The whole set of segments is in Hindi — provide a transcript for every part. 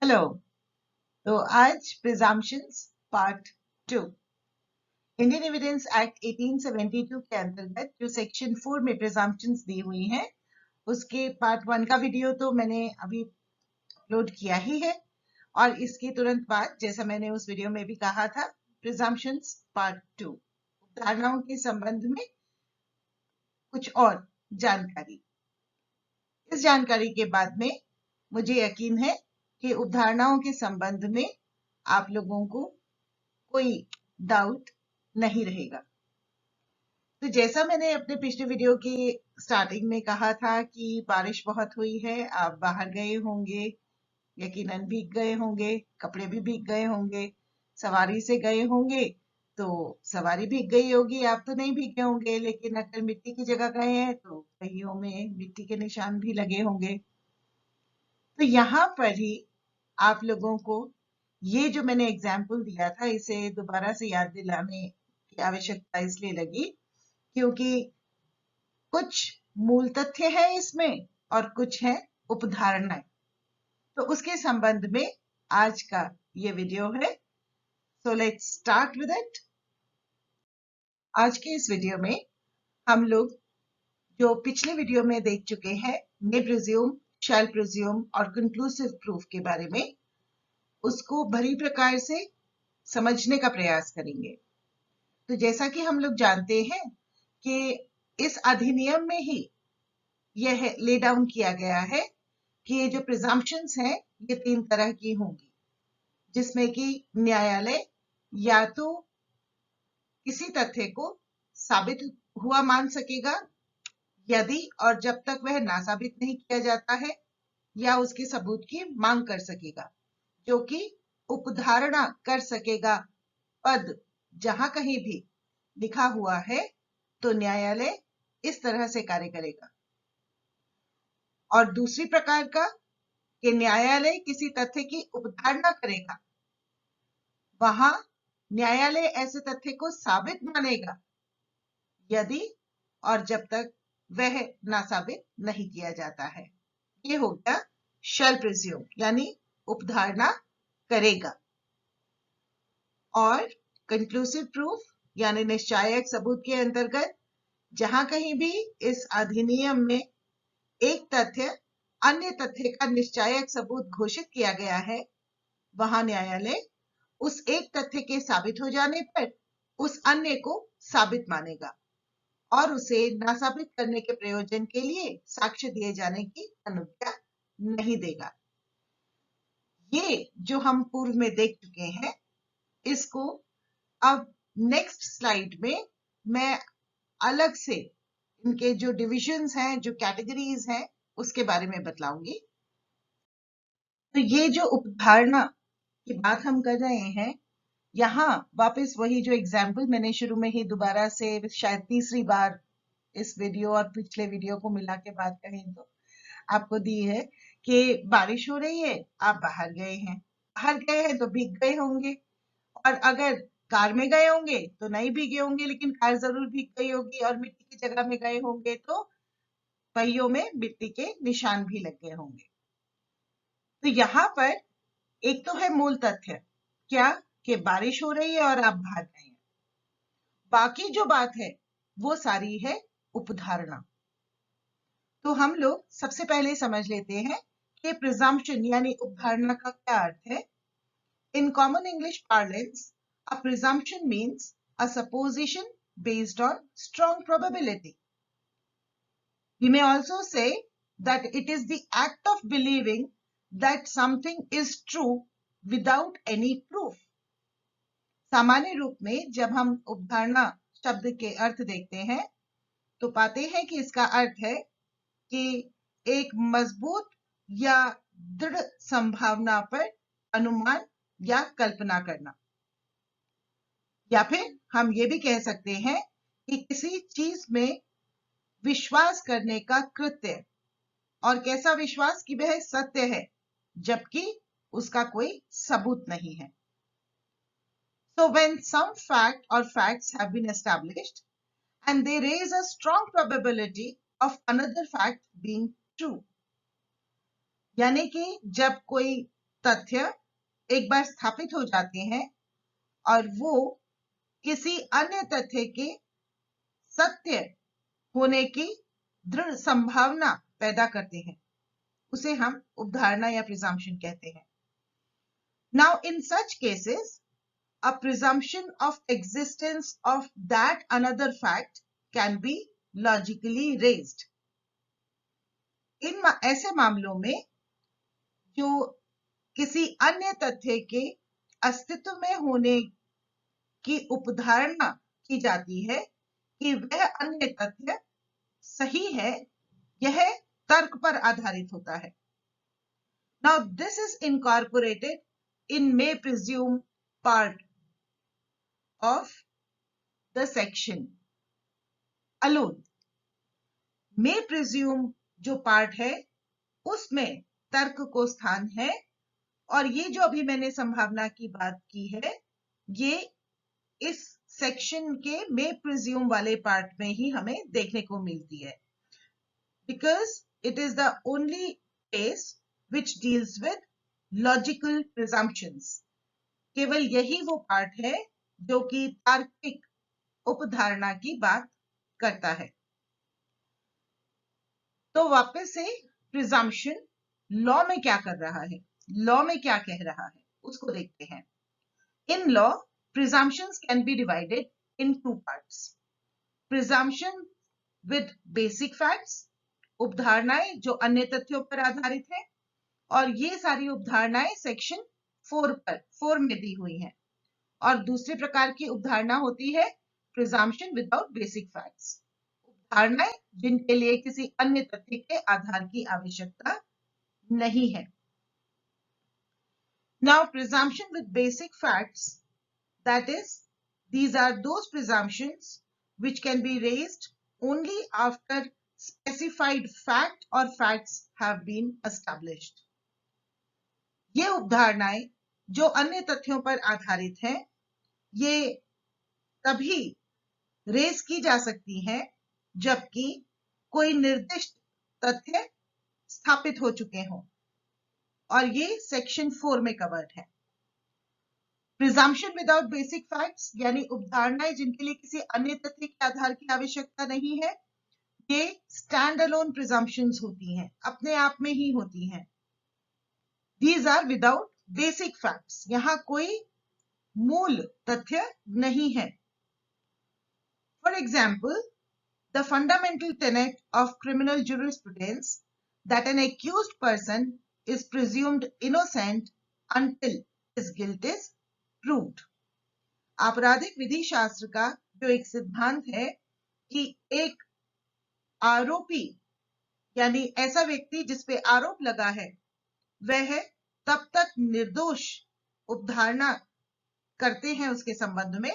हेलो। तो आज presumptions part 2। Indian evidence act 1872 के अंतर्गत जो सेक्शन 4 में प्रिजम्पशंस दी हुई हैं, उसके पार्ट 1 का वीडियो तो मैंने अभी अपलोड किया ही है, और इसके तुरंत बाद, जैसा मैंने उस वीडियो में भी कहा था, प्रिजम्पशंस पार्ट 2, धारणाओं के संबंध में कुछ और जानकारी। इस जानकारी के बाद में मुझे यकीन है कि उपधारणाओं के संबंध में आप लोगों को कोई डाउट नहीं रहेगा। तो जैसा मैंने अपने पिछले वीडियो की स्टार्टिंग में कहा था कि बारिश बहुत हुई है, आप बाहर गए होंगे, यकीनन भीग गए होंगे, कपड़े भी भीग गए होंगे, सवारी से गए होंगे तो सवारी भीग गई होगी, आप तो नहीं भीगे होंगे, लेकिन अगर मिट्टी की जगह गए हैं तो पहियों में मिट्टी के निशान भी लगे होंगे। तो यहाँ पर ही आप लोगों को ये जो मैंने एग्जाम्पल दिया था, इसे दोबारा से याद दिलाने की आवश्यकता इसलिए लगी क्योंकि कुछ मूल तथ्य है इसमें और कुछ है उपधारणाएं। तो उसके संबंध में आज का ये वीडियो है। So let's start with it. आज के इस वीडियो में हम लोग जो पिछले वीडियो में देख चुके हैं, मे प्रिज्यूम, शैल प्रिज्यूम और कंक्लूसिव प्रूफ के बारे में, उसको भली प्रकार से समझने का प्रयास करेंगे। तो जैसा कि हम लोग जानते हैं कि इस अधिनियम में ही यह ले डाउन किया गया है कि ये जो प्रिजम्पशंस हैं ये 3 तरह की होंगी, जिसमें कि न्यायालय या तो किसी तथ्य को साबित हुआ मान सकेगा यदि और जब तक वह नासाबित नहीं किया जाता है, या उसके सबूत की मांग कर सकेगा, जो कि उपधारणा कर सकेगा पद जहां कहीं भी लिखा हुआ है, तो न्यायालय इस तरह से कार्य करेगा। और दूसरी प्रकार का कि न्यायालय किसी तथ्य की उपधारणा करेगा, वहां न्यायालय ऐसे तथ्य को साबित मानेगा यदि और जब तक वह नासाबित नहीं किया जाता है। ये हो गया शैल प्रिज्यूम, यानी उपधारणा करेगा। और कंक्लूसिव प्रूफ यानी निश्चायक सबूत के अंतर्गत जहां कहीं भी इस अधिनियम में एक तथ्य अन्य तथ्य का निश्चायक सबूत घोषित किया गया है, वहां न्यायालय उस एक तथ्य के साबित हो जाने पर उस अन्य को साबित मानेगा और उसे नासाबित करने के प्रयोजन के लिए साक्ष्य दिए जाने की अनुज्ञा नहीं देगा। ये जो हम पूर्व में देख चुके हैं, इसको अब नेक्स्ट स्लाइड में मैं अलग से इनके जो डिविजन्स हैं, जो कैटेगरीज हैं, उसके बारे में बतलाऊंगी। तो ये जो उपधारणा की बात हम कर रहे हैं, यहाँ वापस वही जो एग्जाम्पल मैंने शुरू में ही दोबारा से शायद तीसरी बार इस वीडियो और पिछले वीडियो को मिला के बात करें तो आपको दी है कि बारिश हो रही है, आप बाहर गए हैं तो भीग गए होंगे, और अगर कार में गए होंगे तो नहीं भीगे होंगे, लेकिन कार जरूर भीग गई होगी, और मिट्टी की जगह में गए होंगे तो पहियों में मिट्टी के निशान भी लग गए होंगे। तो यहाँ पर एक तो है मूल तथ्य, क्या कि बारिश हो रही है और आप बाहर गए हैं। बाकी जो बात है वो सारी है उपधारणा। तो हम लोग सबसे पहले समझ लेते हैं कि प्रिजम्पशन यानी उपधारणा का क्या अर्थ है। In common English parlance, a presumption means a supposition based on strong probability. We may also say that it is the act of believing that something is true without any proof. सामान्य रूप में जब हम उपधारणा शब्द के अर्थ देखते हैं तो पाते हैं कि इसका अर्थ है कि एक मजबूत या दृढ़ संभावना पर अनुमान या कल्पना करना, या फिर हम ये भी कह सकते हैं कि किसी चीज में विश्वास करने का कृत्य, और कैसा विश्वास कि वह सत्य है जबकि उसका कोई सबूत नहीं है। So when some fact or facts have been established and they raise a strong probability of another fact being true, यानी कि जब कोई तथ्य एक बार स्थापित हो जाते हैं और वो किसी अन्य तथ्य के सत्य होने की दृढ़ संभावना पैदा करते हैं, उसे हम उपधारणा या प्रिजम्पशन कहते हैं। Now in such cases, a presumption of existence of that another fact can be logically raised. इन ऐसे मामलों में जो किसी अन्य तथ्य के अस्तित्व में होने की उपधारणा की जाती है कि वह अन्य तथ्य सही है, यह तर्क पर आधारित होता है। Now this is incorporated in may presume part of the section alone. May presume जो पार्ट है उसमें तर्क को स्थान है, और ये जो अभी मैंने संभावना की बात की है ये इस सेक्शन के मे प्रिज्यूम वाले पार्ट में ही हमें देखने को मिलती है, because it is the only case which deals with logical presumptions. केवल यही वो पार्ट है जो कि तार्किक उपधारणा की बात करता है। तो वापस से प्रिजम्पशन लॉ में क्या कर रहा है, लॉ में क्या कह रहा है उसको देखते हैं। In law presumptions can be divided in two parts. Presumption with basic facts, उपधारणाएं जो अन्य तथ्यों पर आधारित है, और ये सारी उपधारणाएं सेक्शन 4 में दी हुई हैं। और दूसरे प्रकार की उपधारणा होती है presumption without basic facts, उपधारणाएं जिनके लिए किसी अन्य तथ्य के आधार की आवश्यकता नहीं है। Now presumption with basic facts, that is, these are those presumptions which can be raised only after specified fact or facts have been established. ये उपधारणाएं जो अन्य तथ्यों पर आधारित हैं, ये तभी रेज की जा सकती हैं जबकि कोई निर्दिष्ट तथ्य स्थापित हो चुके हों, और ये सेक्शन 4 में कवर्ड है। प्रिजम्पशन विदाउट बेसिक फैक्ट्स यानी उपधारणाएं जिनके लिए किसी अन्य तथ्य के आधार की आवश्यकता नहीं है, ये स्टैंड अलोन प्रिजम्पशंस होती हैं, अपने आप में ही होती हैं। These are without basic facts, यहां कोई मूल तथ्य नहीं है। For example, the fundamental tenet of criminal jurisprudence that an accused person is presumed innocent until his guilt is proved. आपराधिक विधि शास्त्र का जो एक सिद्धांत है कि एक आरोपी यानी ऐसा व्यक्ति जिस पे आरोप लगा है वह तब तक निर्दोष उपधारणा करते हैं उसके संबंध में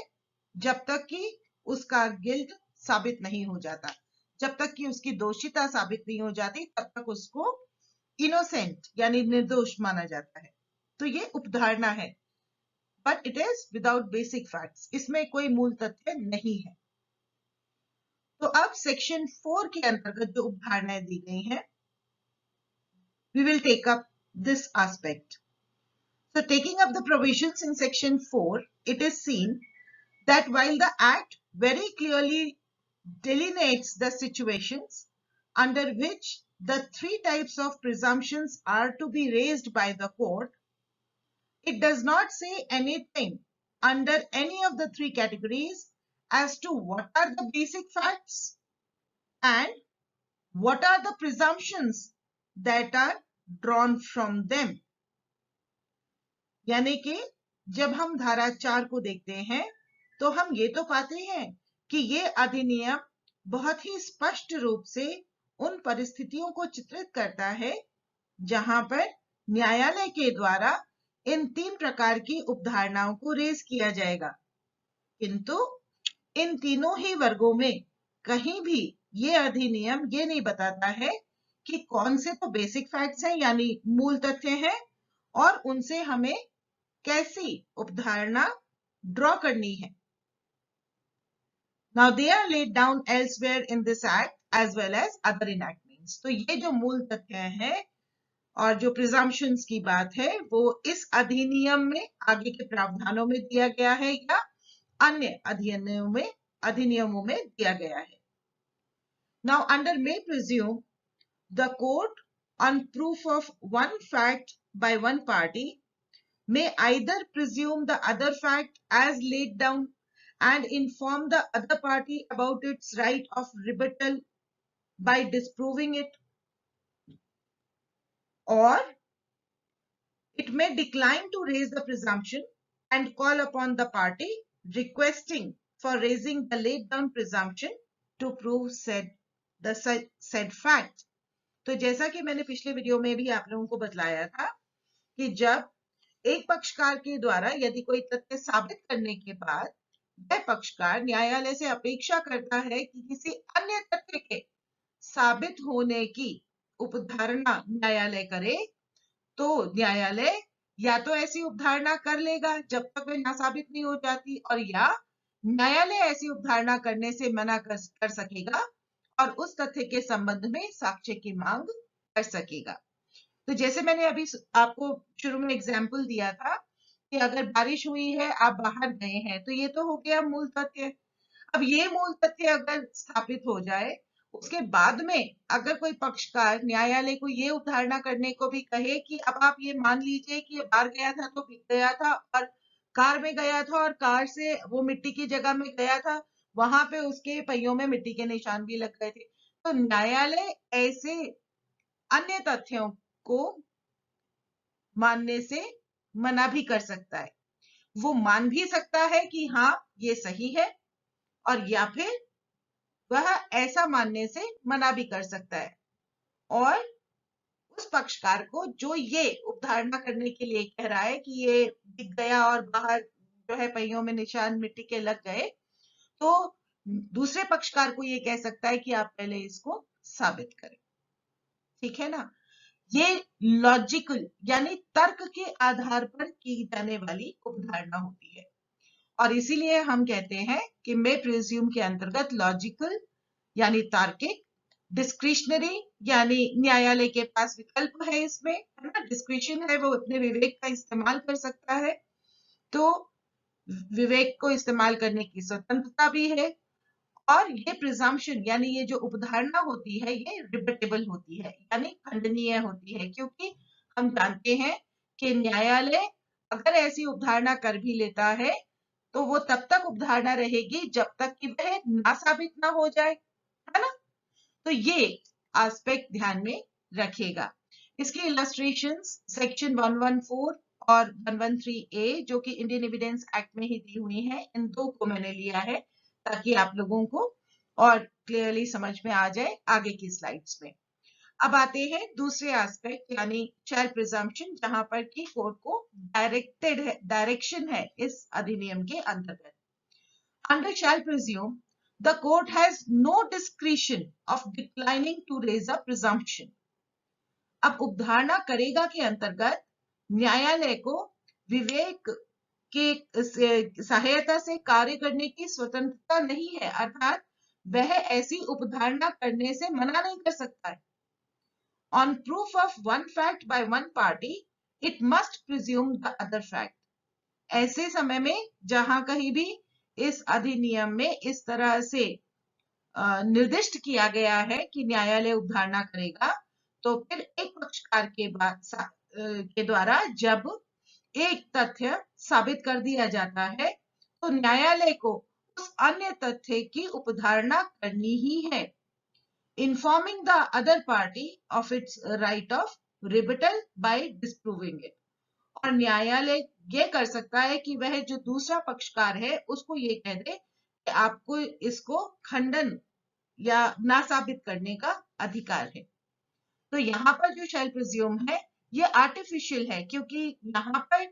जब तक कि उसका गिल्ट साबित नहीं हो जाता, जब तक कि उसकी दोषिता साबित नहीं हो जाती तब तक उसको इनोसेंट यानी निर्दोष माना जाता है। तो ये उपधारणा है, but it is without basic facts, इसमें कोई मूल तथ्य नहीं है। तो अब सेक्शन 4 के अंतर्गत जो उपधारणाएं दी गई हैं, we will take up this aspect. So taking up the provisions in section 4, it is seen that while the act very clearly delineates the situations under which the 3 types of presumptions are to be raised by the court, it does not say anything under any of the 3 categories as to what are the basic facts and what are the presumptions that are drawn from them. यानी कि जब हम धारा 4 को देखते हैं तो हम ये तो पाते हैं कि ये अधिनियम बहुत ही स्पष्ट रूप से उन परिस्थितियों को चित्रित करता है जहां पर न्यायालय के द्वारा इन 3 प्रकार की उपधारणाओं को रेज किया जाएगा, किंतु इन तीनों ही वर्गों में कहीं भी ये अधिनियम ये नहीं बताता है कि कौन से तो बेसिक फैक्ट्स हैं यानी मूल तथ्य हैं और उनसे हमें कैसी उपधारणा ड्रॉ करनी है। Now they are laid down elsewhere in this act as well as other enactments. तो ये जो मूल तथ्य हैं और जो प्रिजम्पशंस की बात है वो इस अधिनियम में आगे के प्रावधानों में दिया गया है या अन्य अधिनियमों में दिया गया है। Now under may presume the court, on proof of one fact by one party, may either presume the other fact as laid down and inform the other party about its right of rebuttal by disproving it, or it may decline to raise the presumption and call upon the party requesting for raising the laid down presumption to prove said fact. तो जैसा कि मैंने पिछले वीडियो में भी आप लोगों को बतलाया था कि जब एक पक्षकार के द्वारा यदि कोई तथ्य साबित करने के बाद वह पक्षकार न्यायालय से अपेक्षा करता है कि किसी अन्य तथ्य के साबित होने की उपधारणा न्यायालय करे, तो न्यायालय या तो ऐसी उपधारणा कर लेगा जब तक वह ना साबित नहीं हो जाती, और या न्यायालय ऐसी उपधारणा करने से मना कर सकेगा और उस तथ्य के संबंध में साक्ष्य की मांग कर सकेगा। तो जैसे मैंने अभी आपको शुरू में एग्जाम्पल दिया था कि अगर बारिश हुई है, आप बाहर गए हैं, तो ये तो हो गया मूल तथ्य। अब ये मूल तथ्य अगर स्थापित हो जाए, उसके बाद में अगर कोई पक्षकार न्यायालय को ये उपधारणा करने को भी कहे कि अब आप ये मान लीजिए कि ये बाहर गया था तो भीग गया था, और कार में गया था और कार से वो मिट्टी की जगह में गया था, वहां पे उसके पहियों में मिट्टी के निशान भी लग गए थे, तो न्यायालय ऐसे अन्य तथ्यों को मानने से मना भी कर सकता है। वो मान भी सकता है कि हाँ ये सही है, और या फिर वह ऐसा मानने से मना भी कर सकता है, और उस पक्षकार को जो ये उपधारणा करने के लिए कह रहा है कि ये दिख गया और बाहर जो है पहियों में निशान मिट्टी के लग गए, तो दूसरे पक्षकार को ये कह सकता है कि आप पहले इसको साबित करें। ठीक है ना? ये लॉजिकल यानी तर्क के आधार पर की जाने वाली उपधारणा होती है, और इसीलिए हम कहते हैं कि मे प्रिज्यूम के अंतर्गत लॉजिकल यानी तार्किक, डिस्क्रिशनरी यानी न्यायालय के पास विकल्प है, इसमें है ना, डिस्क्रिशन है, वो अपने विवेक का इस्तेमाल कर सकता है, तो विवेक को इस्तेमाल करने की स्वतंत्रता भी है, और ये प्रिजम्पशन यानी ये जो उपधारणा होती है ये रिबटेबल होती है यानी खंडनीय होती है, क्योंकि हम जानते हैं कि न्यायालय अगर ऐसी उपधारणा कर भी लेता है तो वो तब तक उपधारणा रहेगी जब तक कि वह ना साबित ना हो जाए, है ना? तो ये एस्पेक्ट ध्यान में रखिएगा। इसकी इलस्ट्रेशंस सेक्शन 114 और 113A जो कि इंडियन एविडेंस एक्ट में ही दी हुई है, इन दो को मैंने लिया है ताकि आप लोगों को और क्लियरली समझ में आ जाए आगे की स्लाइड्स में। अब आते हैं दूसरे एस्पेक्ट यानी शैल प्रिजम्पशन, जहां पर की कोर्ट को डायरेक्शन है इस अधिनियम के अंतर्गत। Under shell presume the court has no discretion of declining to raise a presumption. अब उपधारणा करेगा के अंतर्गत न्यायालय को विवेक के सहायता से कार्य करने की स्वतंत्रता नहीं है, अर्थात वह ऐसी उपधारणा करने से मना नहीं कर सकता है। On proof of one fact by one party, it must presume the other fact. ऐसे समय में जहां कहीं भी इस अधिनियम में इस तरह से निर्दिष्ट किया गया है कि न्यायालय उपधारणा करेगा, तो फिर एक पक्षकार के द्वारा जब एक तथ्य साबित कर दिया जाता है तो न्यायालय को उस अन्य तथ्य की उपधारणा करनी ही है, informing the other party of its right of rebuttal by disproving it. और न्यायालय ये कर सकता है कि वह जो दूसरा पक्षकार है उसको ये कह दे कि आपको इसको खंडन या ना साबित करने का अधिकार है। तो यहाँ पर जो शैल प्रिज्यूम है ये आर्टिफिशियल है, क्योंकि यहाँ पर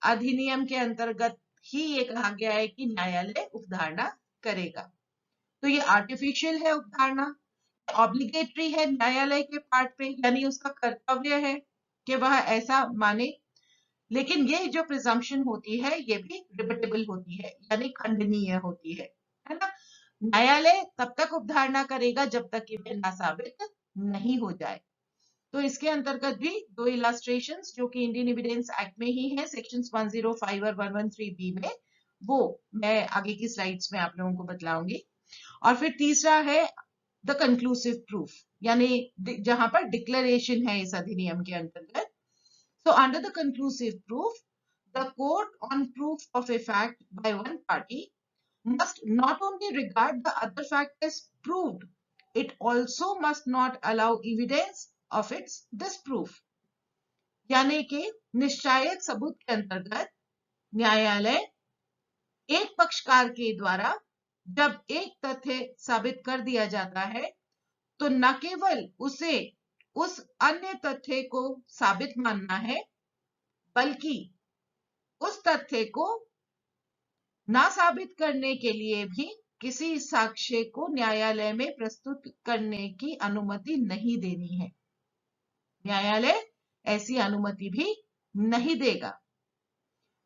अधिनियम के अंतर्गत ही ये कहा गया है कि न्यायालय उपधारणा करेगा, तो ये आर्टिफिशियल है उपधारणा, ऑब्लिगेटरी है न्यायालय के पार्ट पे, यानी उसका कर्तव्य है कि वह ऐसा माने, लेकिन ये जो प्रिजम्पशन होती है ये भी रिबटेबल होती है यानी खंडनीय होती है ना? न्यायालय तब तक उपधारणा करेगा जब तक कि वह ना साबित नहीं हो जाए। तो इसके अंतर्गत भी दो इलास्ट्रेशंस जो कि इंडियन एविडेंस एक्ट में ही है, सेक्शंस 105 और 113 बी में, वो मैं आगे की स्लाइड्स में आप लोगों को बतलाऊंगी। और फिर तीसरा है द कंक्लूसिव प्रूफ, यानी जहां पर डिक्लेरेशन है इस अधिनियम के अंतर्गत। So under the conclusive proof, the court on proof of a fact by one party must not only regard the other fact as proved, it also must not allow evidence of its disproof. यानी कि निश्चायक सबूत के अंतर्गत न्यायालय एक पक्षकार के द्वारा जब एक तथ्य साबित कर दिया जाता है तो न केवल उसे उस अन्य तथ्य को साबित मानना है, बल्कि उस तथ्य को ना साबित करने के लिए भी किसी साक्ष्य को न्यायालय में प्रस्तुत करने की अनुमति नहीं देनी है। न्यायालय ऐसी अनुमति भी नहीं देगा।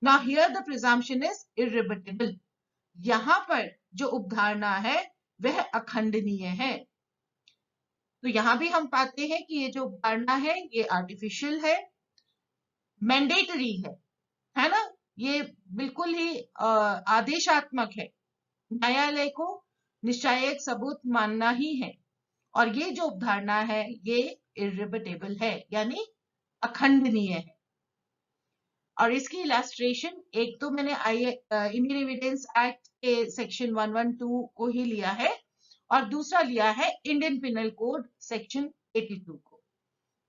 Now here the presumption is irrebuttable. यहां पर जो उपधारणा है वह अखंडनीय है। तो यहां भी हम पाते हैं कि ये जो उपधारणा है ये आर्टिफिशियल है, मैंडेटरी है ना, ये बिल्कुल ही आदेशात्मक है। न्यायालय को निश्चायक सबूत मानना ही है, और ये जो उपधारणा है ये इररिबटेबल है, यानी अखंडनीय है। और इसकी इलास्ट्रेशन एक तो मैंने इंडियन एविडेंस एक्ट के सेक्शन 112 को ही लिया है, और दूसरा लिया है इंडियन पिनल कोड सेक्शन 82 को,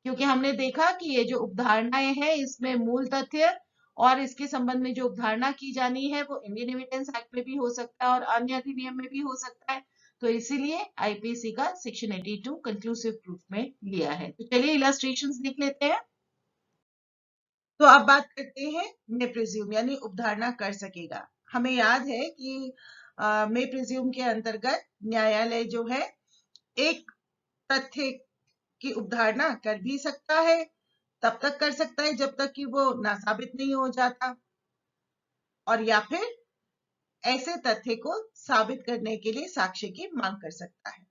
क्योंकि हमने देखा कि ये जो उपधारणाएं हैं इसमें मूल तथ्य और इसके संबंध में जो उपधारणा की जानी है वो इंडियन एविडेंस एक्ट में भी हो सकता है और अन्य अधिनियम में भी हो सकता है। तो इसीलिए आईपीसी का सेक्शन 82 कंक्लूसिव प्रूफ में लिया है। तो चलिए इलस्ट्रेशंस देख लेते हैं। तो अब बात करते हैं मे प्रिज्यूम, यानी उपधारणा कर सकेगा। हमें याद है कि मे प्रिज्यूम के अंतर्गत न्यायालय जो है एक तथ्य की उपधारणा कर भी सकता है, तब तक कर सकता है जब तक कि वो नासाबित नहीं हो जाता, और या फिर ऐसे तथ्य को साबित करने के लिए साक्ष्य की मांग कर सकता है।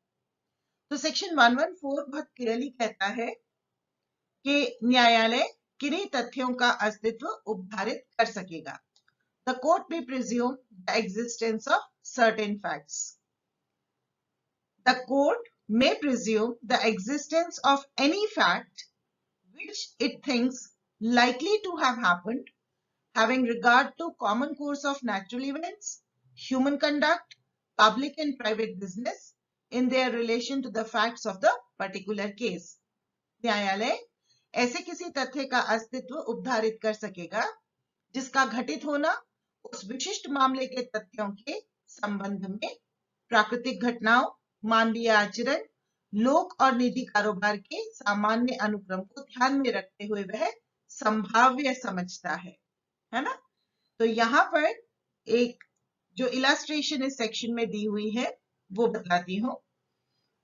तो सेक्शन 114 बहुत क्लियरली कहता है कि न्यायालय किन्हीं तथ्यों का अस्तित्व उपधारित कर सकेगा। The court may presume the existence of certain facts. The court may presume the existence of any fact which it thinks likely to have happened, having regard to common course of natural events, human conduct, public and private business in their relation to the facts of the particular case. न्यायालय ऐसे किसी तथ्य का अस्तित्व उपधारित कर सकेगा जिसका घटित होना उस विशिष्ट मामले के तथ्यों के संबंध में प्राकृतिक घटनाओं, मानवीय आचरण, लोक और निजी कारोबार के सामान्य अनुक्रम को ध्यान में रखते हुए वह संभाव्य समझता है ना। तो यहाँ पर एक जो इलास्ट्रेशन इस सेक्शन में दी हुई है वो बताती हूँ।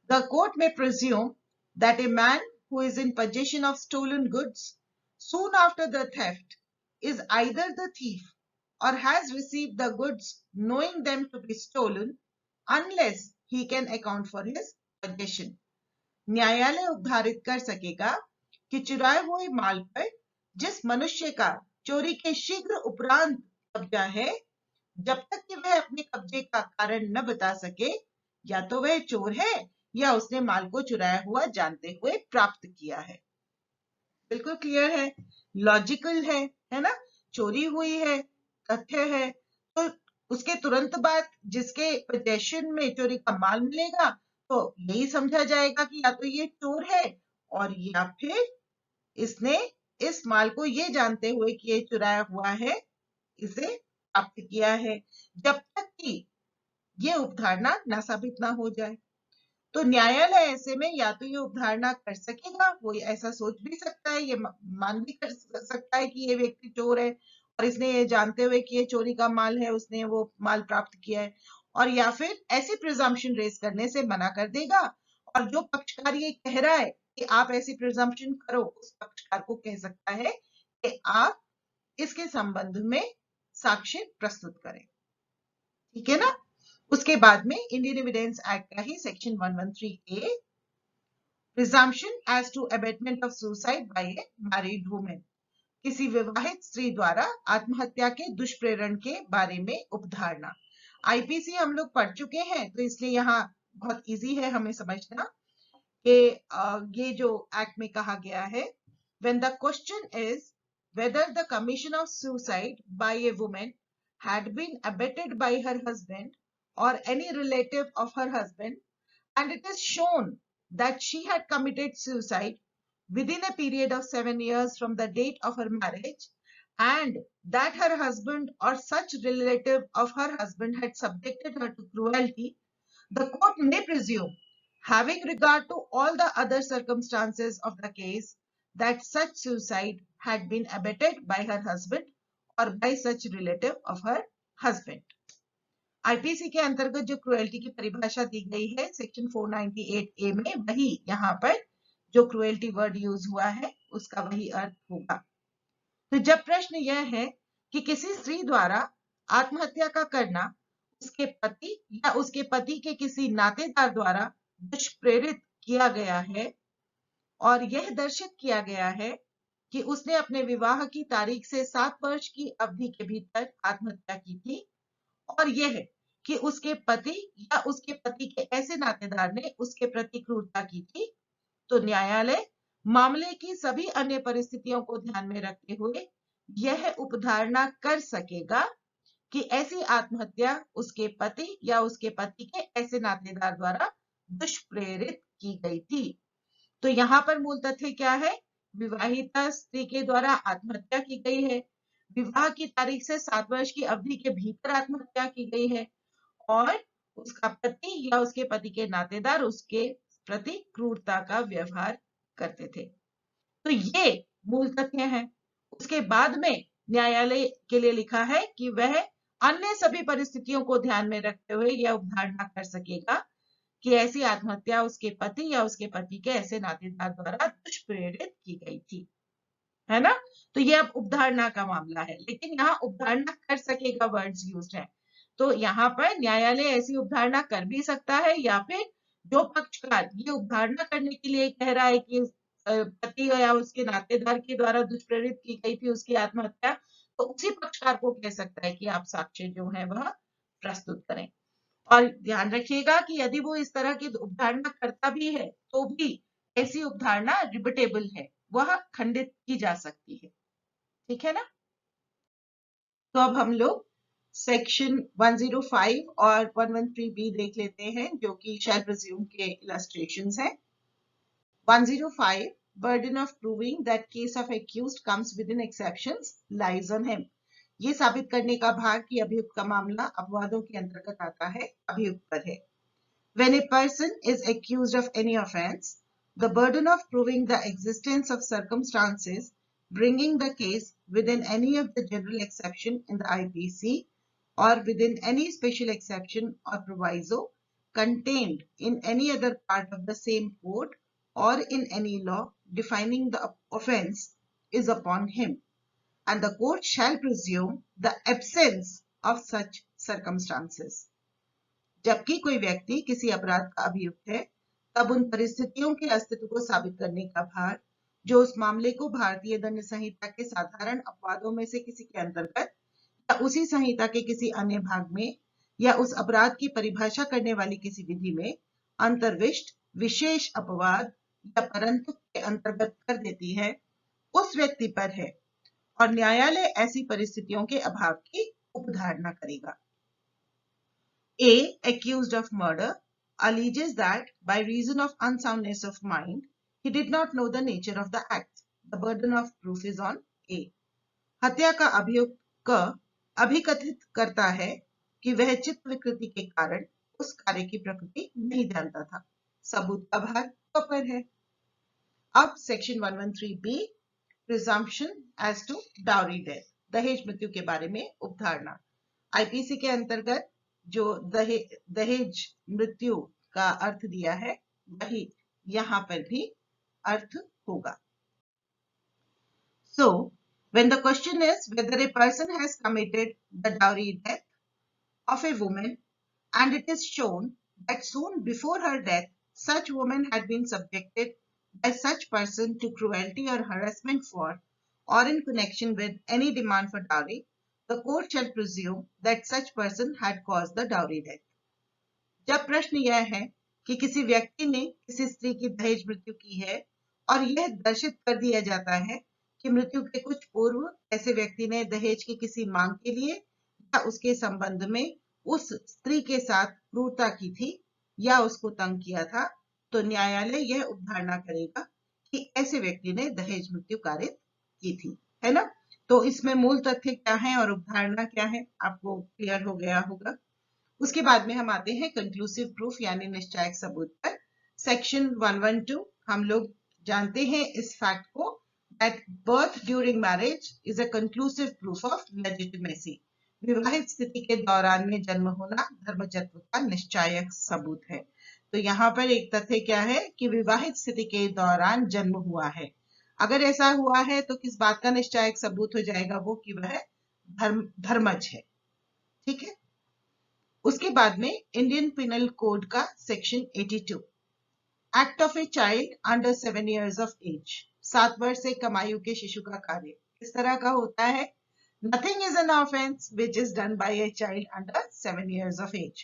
The court may presume that a man who is in possession of stolen goods soon after the theft is either the thief or has received the goods knowing them to be stolen unless he can account for his possession. न्यायालय उपधारित कर सकेगा कि चुराए हुए माल पर जिस मनुष्य का चोरी के शीघ्र उपरांत कब्जा है, जब तक कि वह अपने कब्जे का कारण न बता सके, या तो वह चोर है या उसने माल को चुराया हुआ जानते हुए प्राप्त किया है। बिल्कुल क्लियर है, लॉजिकल है ना। चोरी हुई है, तथ्य है, तो उसके तुरंत बाद जिसके पोजेशन में चोरी का माल मिलेगा तो यही समझा जाएगा कि या तो ये चोर है और या फिर इसने इस माल को ये जानते हुए कि ये चुराया हुआ है इसे प्राप्त किया है, जब तक कि ये उपधारणा ना साबित ना हो जाए। तो न्यायालय ऐसे में या तो ये उपधारणा कर सकेगा, वो ऐसा सोच भी सकता है, ये मान भी कर सकता है कि ये व्यक्ति चोर है और इसने ये जानते हुए कि ये चोरी का माल है उसने वो माल प्राप्त किया है, और या फिर ऐसी प्रिजम्पशन रेज करने से मना कर देगा, और जो पक्षकार ये कह रहा है कि आप ऐसी प्रिजम्पशन करो, उस पक्षकार को कह सकता है कि आप इसके संबंध में साक्ष्य प्रस्तुत करें। ठीक है ना। उसके बाद में इंडियन एविडेंस एक्ट का ही section 113A presumption as to abetment of suicide by a married women, किसी विवाहित स्त्री द्वारा आत्महत्या के दुष्प्रेरण के बारे में उपधारणा। आईपीसी हम लोग पढ़ चुके हैं, तो इसलिए यहाँ बहुत इजी है हमें समझना कि ये जो एक्ट में कहा गया है, when the question is whether the commission of suicide by a woman had been abetted by her husband or any relative of her husband, and it is shown that she had committed suicide within a period of 7 years from the date of her marriage, and that her husband or such relative of her husband had subjected her to cruelty, the court may presume, having regard to all the other circumstances of the case, that such suicide had been abetted by her husband or by such relative of her husband. IPC के अंतर्गत जो क्रुएल्टी की परिभाषा दी गई है सेक्शन 498A में, वही यहाँ पर जो क्रुएल्टी वर्ड यूज हुआ है उसका वही अर्थ होगा। तो जब प्रश्न यह है कि किसी स्त्री द्वारा आत्महत्या का करना उसके पति या उसके पति के किसी नातेदार द्वारा दुष्प्रेरित किया गया है और यह दर्शित किया गया है कि उसने अपने विवाह की तारीख से 7 वर्ष की अवधि के भीतर आत्महत्या की थी, और यह कि उसके पति या उसके पति के ऐसे नातेदार ने उसके प्रति क्रूरता की थी, तो न्यायालय मामले की सभी अन्य परिस्थितियों को ध्यान में रखते हुए यह उपधारणा कर सकेगा कि ऐसी आत्महत्या उसके पति या उसके पति के ऐसे नातेदार द्वारा दुष्प्रेरित की गई थी। तो यहाँ पर मूल तथ्य क्या है? विवाहिता स्त्री के द्वारा आत्महत्या की गई है, विवाह की तारीख से 7 वर्ष की अवधि के भीतर आत्महत्या की गई है, और उसका पति या उसके पति के नातेदार उसके प्रति क्रूरता का व्यवहार करते थे। तो ये मूल तथ्य हैं। उसके बाद में न्यायालय के लिए लिखा है कि वह अन्य सभी परिस्थितियों को ध्यान में रखते हुए यह उपधारणा कर सकेगा कि ऐसी आत्महत्या उसके पति या उसके पति के ऐसे नातेदार द्वारा दुष्प्रेरित की गई थी, है ना। तो ये अब उपधारणा का मामला है, लेकिन यहाँ उपधारणा कर सकेगा वर्ड्स यूज्ड है। तो यहाँ पर न्यायालय ऐसी उपधारणा कर भी सकता है, या फिर जो पक्षकार ये उपधारणा करने के लिए कह रहा है कि पति या उसके नातेदार के द्वारा दुष्प्रेरित की गई थी उसकी आत्महत्या, तो उसी पक्षकार को कह सकता है कि आप साक्ष्य जो है वह प्रस्तुत करें। और ध्यान रखिएगा कि यदि वो इस तरह की उपधारणा करता भी है तो भी ऐसी उपधारणा रिबटेबल है, वह खंडित की जा सकती है, ठीक है ना। तो अब हम लोग सेक्शन 105 और 113B देख लेते हैं, जो कि शैल प्रिज्यूम के इलस्ट्रेशंस हैं। 105 burden of proving that case of accused comes within exceptions lies on him. ये साबित करने का भार कि अभियुक्त का मामला अपवादों के अंतर्गत आता है, अभियुक्त पर है। When a person is accused of any offense, the burden of proving the existence of circumstances bringing the case within any of the general exception in the IPC or within any special exception or proviso contained in any other part of the same code or in any law defining the offense is upon him, and the court shall presume the absence of such circumstances. जबकि कोई व्यक्ति किसी अपराध का अभियुक्त है, तब उन परिस्थितियों के अस्तित्व को साबित करने का भार जो उस मामले को भारतीय दंड संहिता के साधारण अपवादों में से किसी के अंतर्गत या उसी संहिता के किसी अन्य भाग में या उस अपराध की परिभाषा करने वाली किसी विधि में अंतर्विष्ट विशेष अपवाद या परंतु के अंतर्गत कर देती है, उस व्यक्ति पर है, और न्यायालय ऐसी परिस्थितियों के अभाव की उपधारणा करेगा। A, accused of murder, alleges that by reason of unsoundness of mind, he did not know the nature of the act. The burden of proof is on A. हत्या का अभियुक्त क अभिकथित करता है कि वह चित्त विकृति के कारण उस कार्य की प्रकृति नहीं जानता था, सबूत का भार क पर है। अब section 113B, presumption as to dowry death, दहेज मृत्यु के बारे में उपधारणा। आईपीसी के अंतर्गत जो दहेज मृत्यु का अर्थ दिया है वही यहाँ पर भी अर्थ होगा। So, when the question is whether a person has committed the dowry death of a woman and it is shown that soon before her death such woman had been subjected by such person to cruelty or harassment for or in connection with any demand for dowry, the court shall presume that such person had caused the dowry death. जब प्रश्न यह है कि किसी व्यक्ति ने किसी स्त्री की दहेज मृत्यु की है और यह दर्शित कर दिया जाता है कि मृत्यु के कुछ पूर्व ऐसे व्यक्ति ने दहेज की किसी मांग के लिए या उसके संबंध में उस स्त्री के साथ क्रूरता की थी या उसको तंग किया था, तो न्यायालय यह उपधारणा करेगा कि ऐसे व्यक्ति ने दहेज मृत्यु कारित की थी, है ना। तो इसमें मूल तथ्य क्या है और उपधारणा क्या है, आपको क्लियर हो गया होगा। उसके बाद में हम आते हैं कंक्लूसिव प्रूफ यानी निश्चायक सबूत पर। सेक्शन 112 हम लोग जानते हैं इस फैक्ट को that birth during marriage is a conclusive proof of legitimacy. विवाहित स्थिति के दौरान में जन्म होना धर्मजत्व का निश्चायक सबूत है। तो यहाँ पर एक तथ्य क्या है कि विवाहित स्थिति के दौरान जन्म हुआ है। अगर ऐसा हुआ है तो किस बात का निश्चायक सबूत हो जाएगा, वो कि वह धर्मज है, ठीक है। उसके बाद में इंडियन पिनल कोड का section 82, act of a child under 7 years of age, 7 वर्ष से कम आयु के शिशु का कार्य किस तरह का होता है। Nothing is an offence which is done by a child under 7 years of age.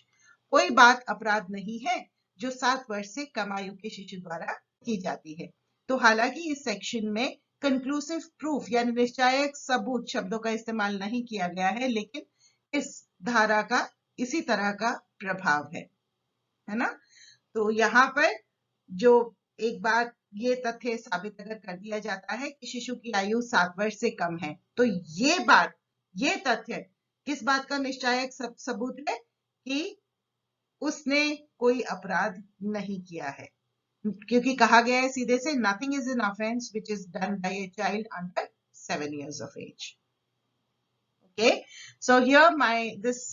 कोई बात अपराध नहीं है जो 7 वर्ष से कम आयु के शिशु द्वारा की जाती है। तो हालांकि इस सेक्शन में कंक्लूसिव प्रूफ यानी निश्चायक सबूत शब्दों का इस्तेमाल नहीं किया गया है, लेकिन इस धारा का इसी तरह का प्रभाव है ना। तो यहाँ पर जो एक बार ये तथ्य साबित अगर कर दिया जाता है कि शिशु की आयु 7 वर्ष से कम है, तो ये तथ्य किस बात का निश्चायक सबूत है कि उसने कोई अपराध नहीं किया है, क्योंकि कहा गया है सीधे से nothing is an offence which is done by a child under 7 years of age. Okay, so here this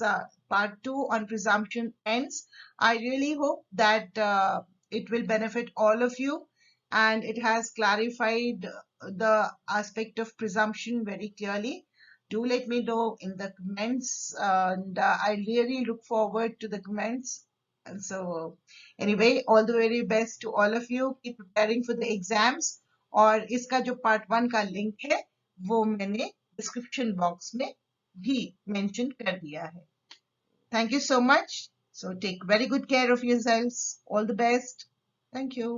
part 2 on presumption ends. I really hope that it will benefit all of you, and it has clarified the aspect of presumption very clearly. Do let me know in the comments, and I really look forward to the comments. And so anyway, all the very best to all of you. Keep preparing for the exams. और इसका जो part 1 का link है वो मैंने description box में भी mention कर दिया है। Thank you so much. So take very good care of yourselves. All the best. Thank you.